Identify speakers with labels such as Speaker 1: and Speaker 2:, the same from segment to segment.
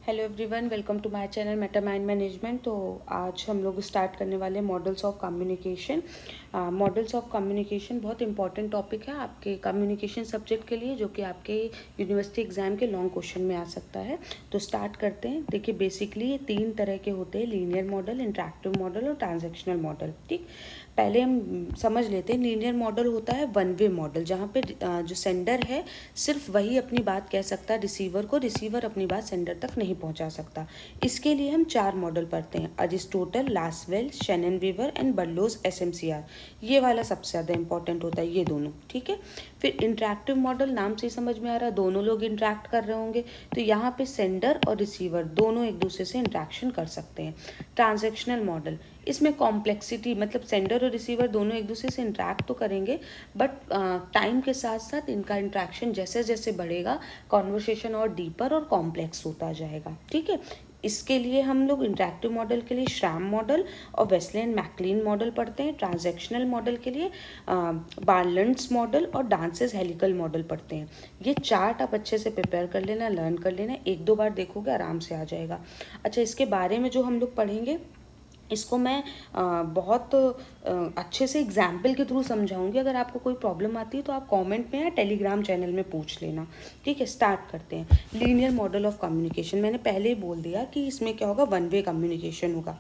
Speaker 1: Hello everyone, welcome to my channel meta mind management. तो आज हम लोग स्टार्ट करने वाले models of communication. Models of communication बहुत इंपॉर्टेंट टॉपिक है आपके कम्युनिकेशन सब्जेक्ट के लिए, जो कि आपके यूनिवर्सिटी एग्जाम के लॉन्ग क्वेश्चन में आ सकता है। तो स्टार्ट करते हैं। देखिए, बेसिकली ये 3 तरह के होते हैं: लीनियर मॉडल, इंटरैक्टिव मॉडल और ट्रांजैक्शनल मॉडल। ठीक, पहले हम समझ लेते हैं। लीनियर मॉडल होता है वन वे मॉडल, जहाँ पे जो सेंडर है सिर्फ वही अपनी बात कह सकता है रिसीवर को, रिसीवर अपनी बात सेंडर तक नहीं पहुंचा सकता। इसके लिए हम 4 मॉडल पढ़ते हैं: Aristotle, Lasswell, Shannon Weaver and Berlo's SMCR. ये वाला सबसे ज़्यादा इंपॉर्टेंट होता है, ये दोनों। ठीक है, फिर इंटरैक्टिव मॉडल, नाम से ही समझ में आ रहा है दोनों लोग इंटरैक्ट कर रहे होंगे, तो यहाँ पे सेंडर और रिसीवर दोनों एक दूसरे से इंटरैक्शन कर सकते हैं। ट्रांजैक्शनल मॉडल, इसमें कॉम्प्लेक्सिटी, मतलब सेंडर और रिसीवर दोनों एक दूसरे से इंटरैक्ट तो करेंगे, बट टाइम के साथ साथ इनका इंटरैक्शन जैसे जैसे बढ़ेगा, कॉन्वर्सेशन और डीपर और कॉम्प्लेक्स होता जाएगा। ठीक है, इसके लिए हम लोग इंटरैक्टिव मॉडल के लिए श्रैम मॉडल और वेस्ले एंड मैकलीन मॉडल पढ़ते हैं। ट्रांजैक्शनल मॉडल के लिए बार्लंड्स मॉडल और डांसेस हेलिकल मॉडल पढ़ते हैं। ये चार्ट आप अच्छे से प्रिपेयर कर लेना, लर्न कर लेना, 1-2 बार देखोगे आराम से आ जाएगा। अच्छा, इसके बारे में जो हम लोग पढ़ेंगे, इसको मैं बहुत अच्छे से एग्जाम्पल के थ्रू समझाऊंगी। अगर आपको कोई प्रॉब्लम आती है तो आप कमेंट में या टेलीग्राम चैनल में पूछ लेना। ठीक है, स्टार्ट करते हैं। लीनियर मॉडल ऑफ कम्युनिकेशन, मैंने पहले ही बोल दिया कि इसमें क्या होगा, वन वे कम्युनिकेशन होगा।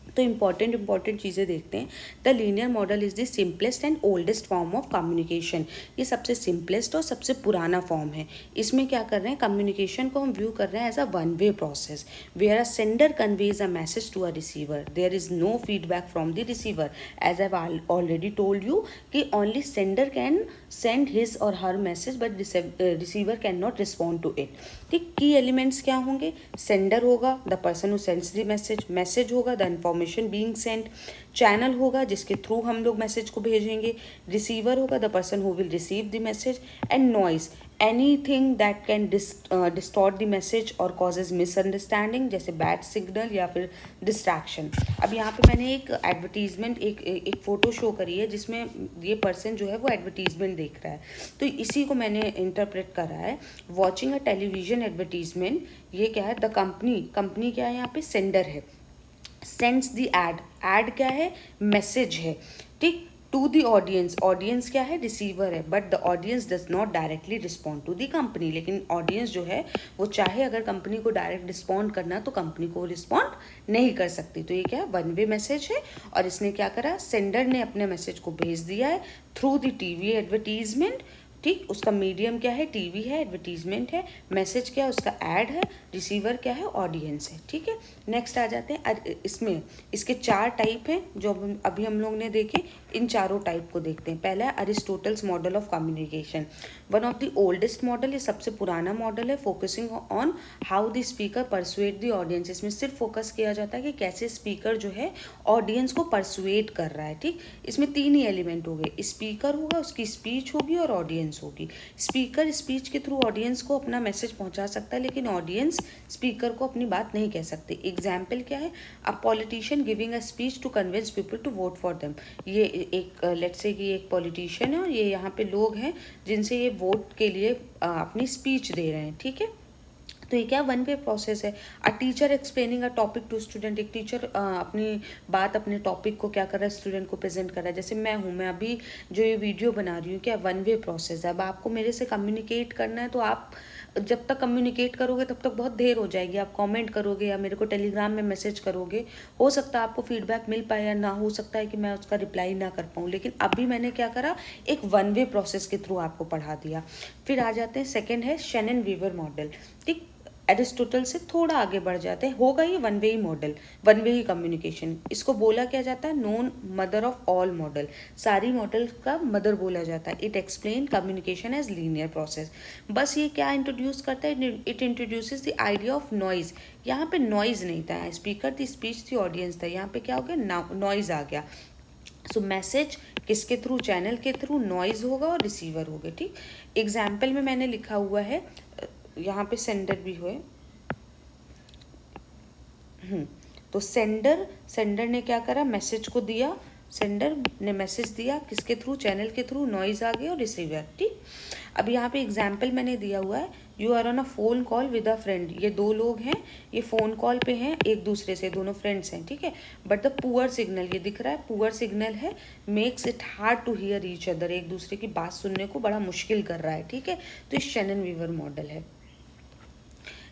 Speaker 1: तो इंपॉर्टेंट चीज़ें देखते हैं। The linear model is the simplest and oldest form of communication. ये सबसे सिंपलेस्ट और सबसे पुराना फॉर्म है। इसमें क्या कर रहे हैं, कम्युनिकेशन को हम व्यू कर रहे हैं as a one way process, where a sender conveys a message to a receiver, there is no feedback from the receiver. As I already told you कि only sender can send his or her message, but receiver can not respond to it. ठीक, key elements क्या होंगे? Sender होगा, the person who sends the message, message होगा, the information being sent, channel होगा जिसके through हम लोग message को भेजेंगे, रिसीवर होगा, the person who will receive the message, and noise, anything that can distort the message और कॉजेज मिसअंडरस्टैंडिंग, जैसे बैड सिग्नल या फिर डिस्ट्रैक्शन। अब यहाँ पे मैंने एक एडवर्टीजमेंट, एक फ़ोटो शो करी है जिसमें ये पर्सन जो है वो एडवर्टीजमेंट देख रहा है, तो इसी को मैंने इंटरप्रेट करा है। वॉचिंग अ टेलीविजन एडवर्टीजमेंट, ये क्या है, द कंपनी क्या है, यहाँ पे सेंडर है, सेंड्स द एड क्या है, मैसेज है। ठीक, टू द ऑडियंस, ऑडियंस क्या है, रिसीवर है, but the audience does not directly respond to the company. लेकिन ऑडियंस जो है वो चाहे अगर कंपनी को डायरेक्ट रिस्पॉन्ड करना तो कंपनी को रिस्पॉन्ड नहीं कर सकती। तो ये क्या है, वन वे मैसेज है, और इसने क्या करा, सेंडर ने अपने मैसेज को भेज दिया है थ्रू द टीवी एडवर्टीजमेंट। ठीक, उसका मीडियम क्या है, टीवी है, एडवर्टीजमेंट है, मैसेज क्या है, उसका ऐड है, रिसीवर क्या है, ऑडियंस है। ठीक है, नेक्स्ट आ जाते हैं। इसमें इसके 4 टाइप हैं जो अभी हम लोग ने देखे। इन चारों टाइप को देखते हैं। पहला है Aristotle's model of communication, one of the oldest model, ये सबसे पुराना मॉडल है। Focusing on how the speaker persuade the audience, इसमें सिर्फ फोकस किया जाता है कि कैसे स्पीकर जो है ऑडियंस को परसुएट कर रहा है। ठीक, इसमें 3 ही एलिमेंट हो गए, स्पीकर होगा, उसकी स्पीच होगी और ऑडियंस होगी। स्पीकर स्पीच के थ्रू ऑडियंस को अपना मैसेज पहुंचा सकता है, लेकिन ऑडियंस स्पीकर को अपनी बात नहीं कह सकते। एग्जाम्पल क्या है, a politician giving a speech to convince people to vote for them. ये एक लेट्स से कि एक पॉलिटिशियन है और ये यहाँ पे लोग हैं जिनसे ये वोट के लिए अपनी स्पीच दे रहे हैं। ठीक है, तो ये क्या वन वे प्रोसेस है। A teacher explaining a topic to student, एक टीचर अपनी बात, अपने टॉपिक को क्या कर रहा है, स्टूडेंट को प्रेजेंट कर रहा है। जैसे मैं हूँ, मैं अभी जो ये वीडियो बना रही हूँ, क्या वन वे प्रोसेस है। अब आपको मेरे से कम्युनिकेट करना है, तो आप जब तक कम्युनिकेट करोगे तब तक बहुत देर हो जाएगी। आप कमेंट करोगे या मेरे को टेलीग्राम में मैसेज करोगे, हो सकता है आपको फीडबैक मिल पाए या ना, हो सकता है कि मैं उसका रिप्लाई ना कर पाऊँ, लेकिन अभी मैंने क्या करा, एक वन वे प्रोसेस के थ्रू आपको पढ़ा दिया। फिर आ जाते हैं, सेकेंड है शेनन वीवर मॉडल। ठीक, एरिस्टोटल से थोड़ा आगे बढ़ जाते हैं, होगा ये वन वे ही मॉडल, वन वे ही कम्युनिकेशन। इसको बोला क्या जाता है, known mother of all model, सारी मॉडल का मदर बोला जाता है। It explain communication as linear process. बस ये क्या इंट्रोड्यूस करता है, it introduces the idea of noise. यहाँ पे नॉइज नहीं था, स्पीकर थी, स्पीच थी, ऑडियंस था, यहाँ पे क्या हो गया, नॉइज आ गया। सो मैसेज किसके थ्रू, चैनल के थ्रू, नॉइज होगा और रिसीवर होगा। ठीक, एग्जाम्पल में मैंने लिखा हुआ है, यहाँ पे सेंडर भी हुए। तो सेंडर ने क्या करा, मैसेज को दिया, सेंडर ने मैसेज दिया किसके थ्रू, चैनल के थ्रू, नॉइज आ गई और रिसीवर। ठीक, अब यहाँ पे एग्जाम्पल मैंने दिया हुआ है, you are on a phone call with a friend, ये दो लोग हैं, ये फ़ोन कॉल पे हैं एक दूसरे से, दोनों फ्रेंड्स हैं, ठीक है। बट द पुअर सिग्नल, ये दिख रहा है पुअर सिग्नल है, makes it hard to hear each other, एक दूसरे की बात सुनने को बड़ा मुश्किल कर रहा है, ठीक है। तो ये शेनन वीवर मॉडल है।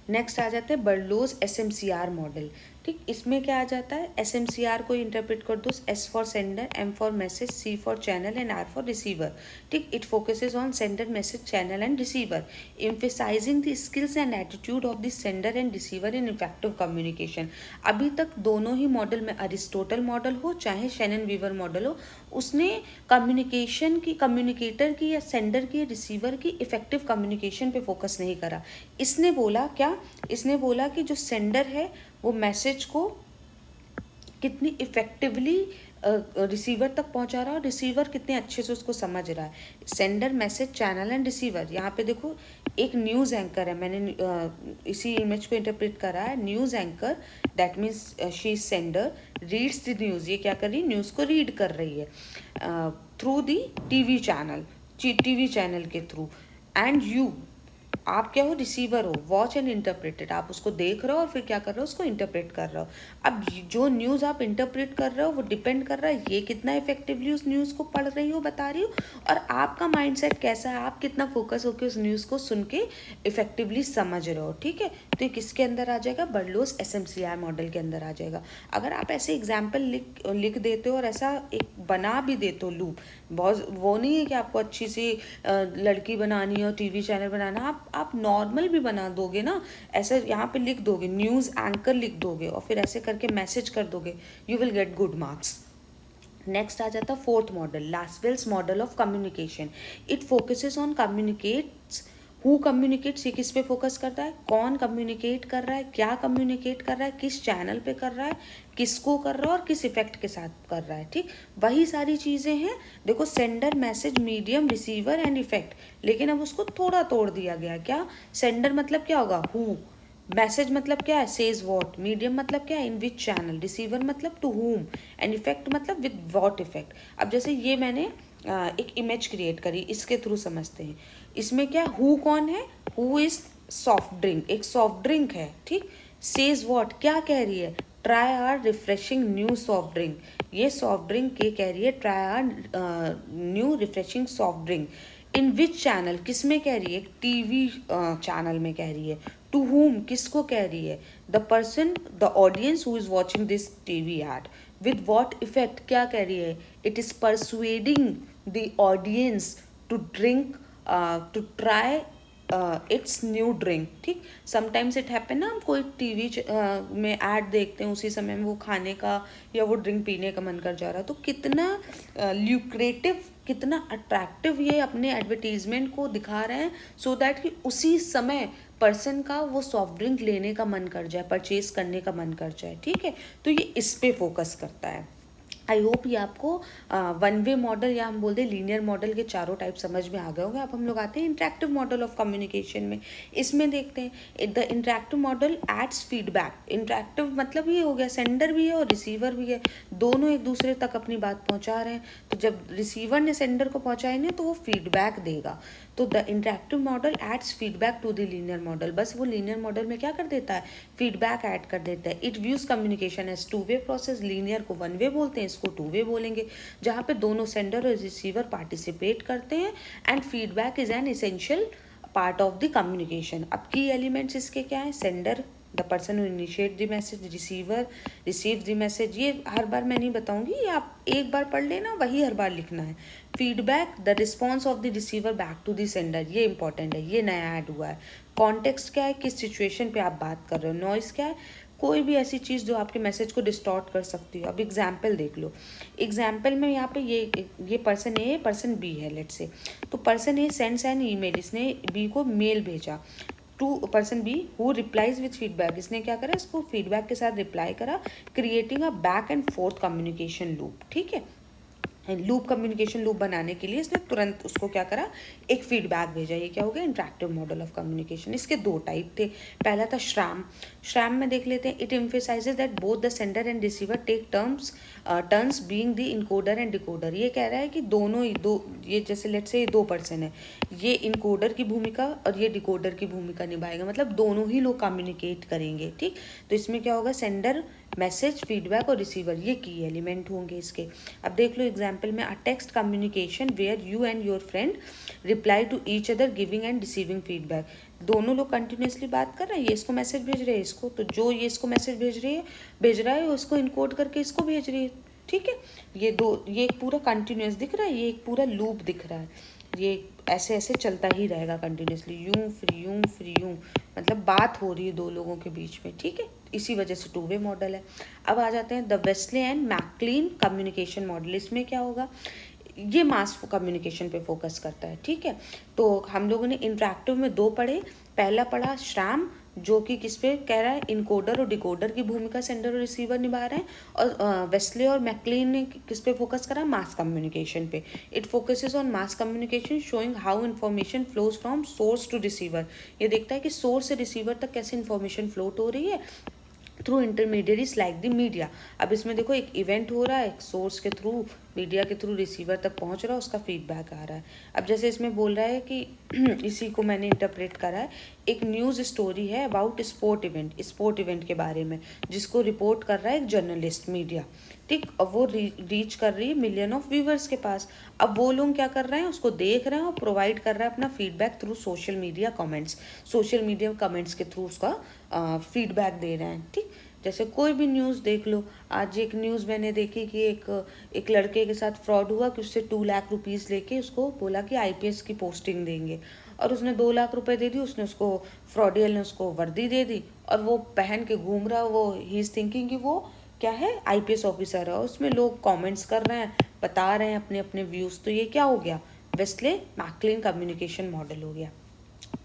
Speaker 1: नेक्स्ट आ जाते हैं बर्लोज SMCR मॉडल, ठीक। इसमें क्या आ जाता है, SMCR को इंटरप्रेट कर दो, S for sender, M for message, C for channel and R for receiver, ठीक। It focuses on sender, message, channel and receiver, emphasising the skills and attitude of the sender and receiver in effective communication. अभी तक दोनों ही model में, Aristotle model हो चाहे Shannon Weaver model हो, उसने कम्युनिकेशन की, कम्युनिकेटर की या सेंडर की या रिसीवर की इफेक्टिव कम्युनिकेशन पे फोकस नहीं करा। इसने बोला क्या, इसने बोला कि जो सेंडर है वो मैसेज को कितनी इफेक्टिवली रिसीवर तक पहुंचा रहा है और रिसीवर कितने अच्छे से उसको समझ रहा है। Sender, message, channel and receiver. यहाँ पे देखो एक न्यूज़ एंकर है, मैंने इसी इमेज को इंटरप्रेट करा है, news anchor, that means she is sender, reads the news, ये क्या कर रही है, न्यूज़ को रीड कर रही है through the TV channel, TV channel के थ्रू। एंड यू, आप क्या हो, रिसीवर हो, वॉच एंड इंटरप्रेटेड, आप उसको देख रहे हो और फिर क्या कर रहे हो, उसको इंटरप्रेट कर रहे हो। अब जो न्यूज़ आप इंटरप्रेट कर रहे हो वो डिपेंड कर रहा है ये कितना इफेक्टिवली उस न्यूज़ को पढ़ रही हो, बता रही हो, और आपका माइंडसेट कैसा है, आप कितना फोकस होकर उस न्यूज़ को सुन के इफेक्टिवली समझ रहे हो, ठीक है। तो ये किसके अंदर आ जाएगा, बर्लोस SMCR मॉडल के अंदर आ जाएगा। अगर आप ऐसे एग्जाम्पल लिख देते हो और ऐसा एक बना भी देते हो लूप, बहुत वो नहीं है कि आपको अच्छी सी लड़की बनानी है और टीवी चैनल बनाना, आप नॉर्मल भी बना दोगे ना, ऐसे यहाँ पे लिख दोगे, न्यूज़ एंकर लिख दोगे और फिर ऐसे करके मैसेज कर दोगे, you will get good marks. Next आ जाता fourth model, Lasswell's model of communication. It focuses on communicates, who communicates, ये किस पे फोकस करता है, कौन कम्युनिकेट कर रहा है, क्या कम्युनिकेट कर रहा है, किस चैनल पे कर रहा है, किसको कर रहा है और किस इफेक्ट के साथ कर रहा है, ठीक। वही सारी चीज़ें हैं, देखो sender, message, medium, receiver and effect, लेकिन अब उसको थोड़ा तोड़ दिया गया। क्या, सेंडर मतलब क्या होगा, हु, मैसेज मतलब क्या है, सेज वॉट, मीडियम मतलब क्या है, इन विच चैनल, रिसीवर मतलब टू हुम, एंड इफेक्ट मतलब विद वॉट इफेक्ट। अब जैसे ये मैंने एक इमेज क्रिएट करी, इसके थ्रू समझते हैं। इसमें क्या, हु कौन है, हु इज सॉफ्ट ड्रिंक, एक सॉफ्ट ड्रिंक है, ठीक। सेज वॉट, क्या कह रही है, try are refreshing new soft drink, ये सॉफ्ट ड्रिंक ये कह रही है try are new refreshing soft drink. In which channel, किस में कह रही है, टीवी चैनल में कह रही है। टू हुम, किसको कह रही है, the person, the audience who is watching this TV ad. With what effect, क्या कह रही है, it is persuading the audience to drink, to try its new drink, ठीक। समटाइम्स इट हैपन ना, हम कोई टीवी में ऐड देखते हैं, उसी समय में वो खाने का या वो ड्रिंक पीने का मन कर जा रहा है, तो कितना ल्यूक्रेटिव, कितना अट्रैक्टिव ये अपने एडवर्टीजमेंट को दिखा रहे हैं, सो दैट कि उसी समय पर्सन का वो सॉफ्ट ड्रिंक लेने का मन कर जाए, परचेज करने का मन कर जाए, ठीक है। तो ये इस पे फोकस करता है। आई होप ये आपको वन वे मॉडल या हम बोलते हैं लीनियर मॉडल के चारों टाइप समझ में आ गए होंगे। अब हम लोग आते हैं इंटरेक्टिव मॉडल ऑफ कम्युनिकेशन में। इसमें देखते हैं the interactive model adds feedback. Interactive मतलब ये हो गया, सेंडर भी है और रिसीवर भी है, दोनों एक दूसरे तक अपनी बात पहुंचा रहे हैं। तो जब रिसीवर ने सेंडर को पहुंचाई नहीं तो वो फीडबैक देगा। तो the interactive model adds feedback to the linear model. बस वो लीनियर मॉडल में क्या कर देता है, फीडबैक ऐड कर देता है। It views communication as two way process. Linear को वन वे बोलते हैं, इसको टू वे बोलेंगे, जहाँ पे दोनों सेंडर और रिसीवर पार्टिसिपेट करते हैं। And feedback is an essential part of the communication. अब की एलिमेंट्स इसके क्या है, sender, the person who initiate the message, receiver receive the message. ये हर बार मैं नहीं बताऊंगी, ये आप एक बार पढ़ लेना, वही हर बार लिखना है। Feedback, the response of the receiver back to the sender, ये इंपॉर्टेंट है, ये नया ऐड हुआ है। कॉन्टेक्स्ट क्या है, किस सिचुएशन पे आप बात कर रहे हो। नॉइस क्या है, कोई भी ऐसी चीज़ जो आपके मैसेज को डिस्टॉर्ट कर सकती हो। अब एग्जाम्पल देख लो, एग्जाम्पल में यहाँ पे ये पर्सन ए, पर्सन बी है लेट्स से। तो person A sends an email, इसने बी को मेल भेजा to person B who replies with feedback. इसने क्या करा, इसको फीडबैक के साथ रिप्लाई करा, creating a back and forth communication loop, ठीक है। लूप कम्युनिकेशन लूप बनाने के लिए इसने तुरंत उसको क्या करा, एक फीडबैक भेजा। ये क्या हो गया, इंटरेक्टिव मॉडल ऑफ कम्युनिकेशन। इसके दो टाइप थे। पहला था श्राम। श्राम में देख लेते हैं, it emphasizes that both the sender and receiver take turns being the encoder and decoder. ये कह रहा है कि दोनों ही दो, ये जैसे लेट से 2 पर्सन है, ये इनकोडर की भूमिका और ये डिकोडर की भूमिका निभाएगा, मतलब दोनों ही लोग कम्युनिकेट करेंगे। ठीक, तो इसमें क्या होगा, सेंडर, मैसेज, फीडबैक और रिसीवर, ये की एलिमेंट होंगे इसके। अब देख लो एग्जाम्पल में, a text communication where you and your friend reply to each other giving and receiving feedback. दोनों लोग कंटिन्यूसली बात कर रहे हैं, ये इसको मैसेज भेज रहे हैं इसको, तो जो ये इसको मैसेज भेज रहा है उसको इनकोड करके इसको भेज रही है। ठीक है, ये एक पूरा कंटिन्यूस दिख रहा है, ये एक पूरा लूप दिख रहा है, ये ऐसे ऐसे चलता ही रहेगा कंटिन्यूसली, यूं फिर यूं, मतलब बात हो रही है दो लोगों के बीच में। ठीक है, इसी वजह से 2 वे मॉडल है। अब आ जाते हैं the Westley and MacLean communication model. इसमें क्या होगा, ये मास कम्युनिकेशन पे फोकस करता है। ठीक है, तो हम लोगों ने इंटरेक्टिव में 2 पढ़े। पहला पढ़ा श्राम, जो कि किस पे कह रहा है, इनकोडर और डिकोडर की भूमिका सेंडर और रिसीवर निभा रहे हैं, और वेस्ले और मैकक्लीन ने किस पे फोकस करा, मास कम्युनिकेशन पे। It focuses on mass communication showing how information flows from source to receiver. ये देखता है कि सोर्स से रिसीवर तक कैसे इन्फॉर्मेशन फ्लोट हो रही है through intermediaries like the media. अब इसमें देखो, एक इवेंट हो रहा है, एक सोर्स के थ्रू, मीडिया के थ्रू रिसीवर तक पहुंच रहा है, उसका फीडबैक आ रहा है। अब जैसे इसमें बोल रहा है कि इसी को मैंने इंटरप्रेट करा है, एक न्यूज़ स्टोरी है अबाउट स्पोर्ट इवेंट के बारे में, जिसको रिपोर्ट कर रहा है एक जर्नलिस्ट, मीडिया। ठीक, अब वो रीच कर रही है मिलियन ऑफ व्यूवर्स के पास। अब वो लोग क्या कर रहे हैं, उसको देख रहे हैं और प्रोवाइड कर रहा है अपना feedback through social media comments के थ्रू उसका फीडबैक दे रहे हैं। ठीक, जैसे कोई भी न्यूज़ देख लो, आज एक न्यूज़ मैंने देखी कि एक लड़के के साथ फ्रॉड हुआ कि उससे 2 लाख रुपीज़ लेके उसको बोला कि आईपीएस की पोस्टिंग देंगे, और उसने 2 लाख रुपए दे दी, उसने उसको फ्रॉडियल ने उसको वर्दी दे दी, और वो पहन के घूम रहा, वो ही इज़ थिंकिंग कि वो क्या है, आईपीएस ऑफिसर है। उसमें लोग कमेंट्स कर रहे हैं, बता रहे हैं अपने अपने व्यूज़। तो ये क्या हो गया, वेस्ले मैकक्लीन कम्युनिकेशन मॉडल हो गया।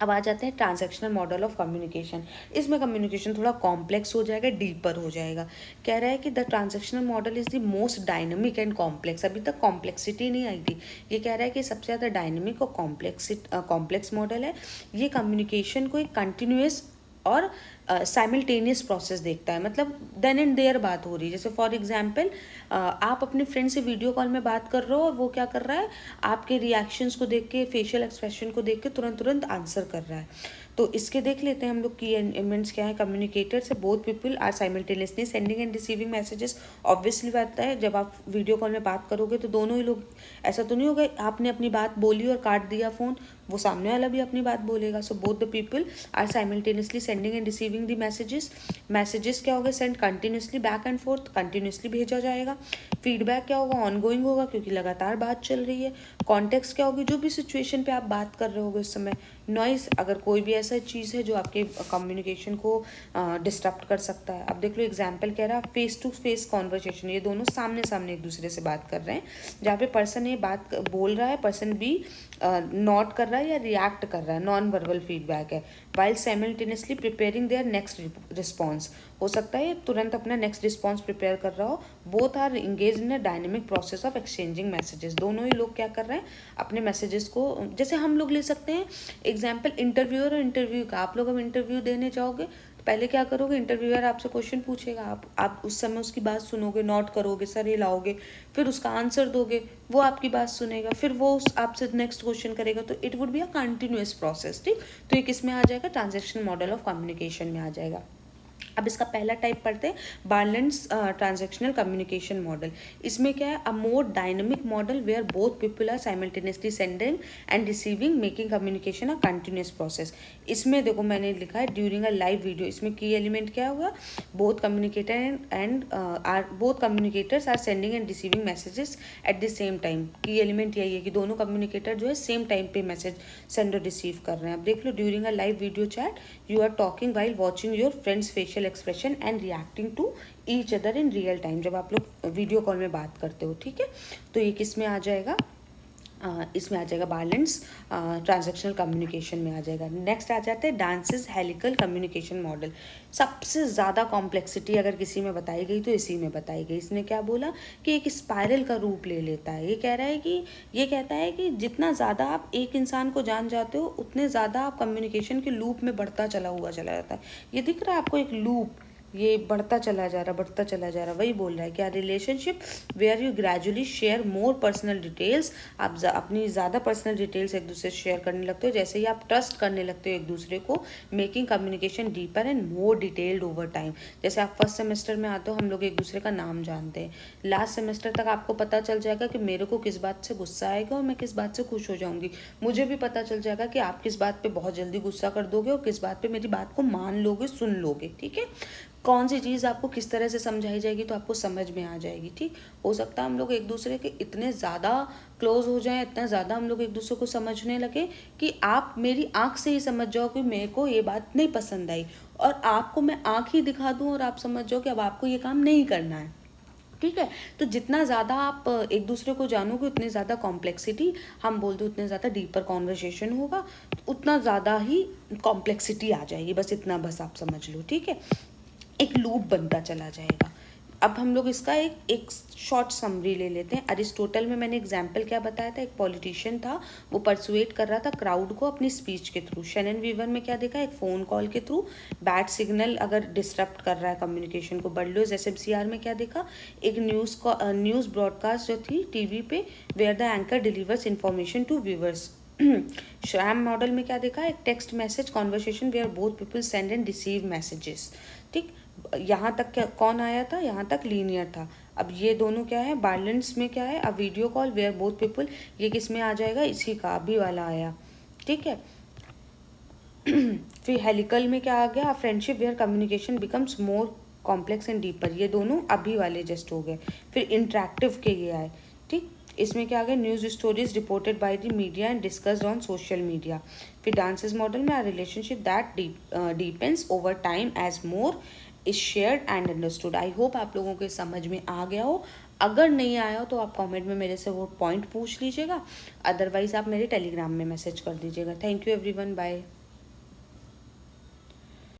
Speaker 1: अब आ जाते हैं ट्रांजैक्शनल मॉडल ऑफ कम्युनिकेशन। इसमें कम्युनिकेशन थोड़ा कॉम्प्लेक्स हो जाएगा, डीपर हो जाएगा। कह रहा है कि the transactional model is the most dynamic and complex. अभी तक कॉम्प्लेक्सिटी नहीं आई थी, ये कह रहा है कि सबसे ज़्यादा डायनेमिक और कॉम्प्लेक्स मॉडल है। ये कम्युनिकेशन को एक कंटिन्यूस और साइमल्टेनियस प्रोसेस देखता है, मतलब देन एंड देयर बात हो रही है। जैसे फॉर एग्जांपल, आप अपने फ्रेंड से वीडियो कॉल में बात कर रहे हो, और वो क्या कर रहा है, आपके रिएक्शंस को देख के, फेशियल एक्सप्रेशन को देख के तुरंत आंसर कर रहा है। तो इसके देख लेते हैं हम लोग की एलिमेंट्स क्या है। कम्युनिकेटर से both people are simultaneously sending and receiving messages. Obviously बात है, जब आप वीडियो कॉल में बात करोगे तो दोनों ही लोग, ऐसा तो नहीं होगा आपने अपनी बात बोली और काट दिया फ़ोन, वो सामने वाला भी अपनी बात बोलेगा। So both the people are simultaneously sending and receiving the messages क्या होगा, send continuously back and forth, continuously भेजा जाएगा। फीडबैक क्या होगा, ऑनगोइंग होगा, क्योंकि लगातार बात चल रही है। कॉन्टेक्स्ट क्या होगी, जो भी सिचुएशन पे आप बात कर रहे होगे उस समय। नॉइस, अगर कोई भी ऐसा चीज़ है जो आपके कम्युनिकेशन को डिस्टर्ब कर सकता है। अब देख लो एग्जाम्पल कह रहा है फेस टू फेस कॉन्वर्सेशन, ये दोनों सामने सामने एक दूसरे से बात कर रहे हैं, जहाँ पे पर्सन ए बात बोल रहा है, पर्सन बी नॉट कर रहा है या रिएक्ट कर रहा है, नॉन वर्बल फीडबैक है, while simultaneously preparing their next response. हो सकता है तुरंत अपना नेक्स्ट रिस्पॉन्स प्रिपेयर कर रहा हो। Both are engage in a dynamic process of exchanging messages. दोनों ही लोग क्या कर रहे हैं, अपने मैसेजेस को, जैसे हम लोग ले सकते हैं एग्जाम्पल इंटरव्यूअर और इंटरव्यू का। आप लोग अब इंटरव्यू देने जाओगे तो पहले क्या करोगे, इंटरव्यूअर आपसे क्वेश्चन पूछेगा, आप उस समय उसकी बात सुनोगे, नोट करोगे, सर हिलाओगे, फिर उसका आंसर दोगे, वो आपकी बात सुनेगा, फिर वो आपसे नेक्स्ट क्वेश्चन करेगा। तो it would be a continuous process. ठीक, तो ये किस में आ जाएगा, ट्रांजैक्शनल मॉडल ऑफ कम्युनिकेशन में आ जाएगा। अब इसका पहला टाइप पढ़ते हैं, बैलेंस ट्रांजैक्शनल कम्युनिकेशन मॉडल। इसमें क्या है, a more dynamic model where both people are simultaneously sending and receiving, making communication a continuous process. इसमें देखो मैंने लिखा है ड्यूरिंग अ लाइव वीडियो। इसमें की एलिमेंट क्या होगा, both communicators are sending and receiving messages at the same time. Key element यही है कि दोनों कम्युनिकेटर जो है सेम टाइम पे मैसेज सेंड और रिसीव कर रहे हैं। अब देख लो, during a live video chat you are talking while watching your friend's facial expression and reacting to each other in real time, जब आप लोग वीडियो कॉल में बात करते हो। ठीक है, तो ये किस में आ जाएगा, इसमें आ जाएगा बैलेंस, ट्रांजैक्शनल कम्युनिकेशन में आ जाएगा। नेक्स्ट आ जाते हैं डांसेस हेलिकल कम्युनिकेशन मॉडल। सबसे ज़्यादा कॉम्प्लेक्सिटी अगर किसी में बताई गई तो इसी में बताई गई। इसने क्या बोला कि एक स्पाइरल का रूप ले लेता है। ये कहता है कि जितना ज़्यादा आप एक इंसान को जान जाते हो उतने ज़्यादा आप कम्युनिकेशन के लूप में बढ़ता चला जाता है। ये दिख रहा है आपको एक लूप, ये बढ़ता चला जा रहा, वही बोल रहा है क्या relationship where you gradually share more personal details. आप अपनी ज़्यादा पर्सनल डिटेल्स एक दूसरे से शेयर करने लगते हो, जैसे ही आप ट्रस्ट करने लगते हो एक दूसरे को, making communication deeper and more detailed over time. जैसे आप फर्स्ट सेमेस्टर में आते हो, हम लोग एक दूसरे का नाम जानते हैं, लास्ट सेमेस्टर तक आपको पता चल जाएगा कि मेरे को किस बात से गुस्सा आएगा और मैं किस बात से खुश हो जाऊंगी। मुझे भी पता चल जाएगा कि आप किस बात पे बहुत जल्दी गुस्सा कर दोगे और किस बात पे मेरी बात को मान लोगे, सुन लोगे। ठीक है, कौन सी चीज़ आपको किस तरह से समझाई जाएगी तो आपको समझ में आ जाएगी। ठीक, हो सकता है हम लोग एक दूसरे के इतने ज़्यादा क्लोज हो जाएं, इतना ज़्यादा हम लोग एक दूसरे को समझने लगे कि आप मेरी आंख से ही समझ जाओ कि मेरे को ये बात नहीं पसंद आई, और आपको मैं आंख ही दिखा दूं और आप समझ जाओ कि अब आपको ये काम नहीं करना है। ठीक है, तो जितना ज़्यादा आप एक दूसरे को जानोगे उतनी ज़्यादा कॉम्प्लेक्सिटी, हम बोल दो उतने ज़्यादा डीपर कॉन्वर्सेशन होगा, उतना ज़्यादा ही कॉम्प्लेक्सिटी आ जाएगी। बस इतना बस आप समझ लो। ठीक है, एक लूप बनता चला जाएगा। अब हम लोग इसका एक शॉर्ट समरी ले लेते हैं। अरिस्टोटल में मैंने एग्जाम्पल क्या बताया था, एक पॉलिटिशियन था, वो परसुएट कर रहा था क्राउड को अपनी स्पीच के थ्रू। शेनन वीवर में क्या देखा, एक फ़ोन कॉल के थ्रू, बैड सिग्नल अगर डिस्टर्ब कर रहा है कम्युनिकेशन को। बर्लियोज एसएमसीआर में क्या देखा, एक न्यूज़ ब्रॉडकास्ट जो थी टीवी पे, where the anchor delivers information to viewers. Schramm model में क्या देखा, एक text message conversation where both people send and receive messages. ठीक, यहाँ तक क्या कौन आया था, यहाँ तक लीनियर था। अब ये दोनों क्या है, बैलेंस में क्या है, अब video call where both people, ये किस में आ जाएगा, इसी का अभी वाला आया। ठीक है, फिर हेलिकल में क्या आ गया, friendship where communication becomes more complex and deeper, ये दोनों अभी वाले जस्ट हो गए। फिर इंटरेक्टिव के ये आए। ठीक, इसमें क्या आ गया, news stories reported by the media and discussed on social media. फिर डांसेस मॉडल में a relationship that depends over time as more is shared and understood. I hope आप लोगों के समझ में आ गया हो। अगर नहीं आया हो तो आप कमेंट में मेरे से वो पॉइंट पूछ लीजिएगा, अदरवाइज आप मेरे टेलीग्राम में मैसेज कर दीजिएगा। Thank you everyone, bye.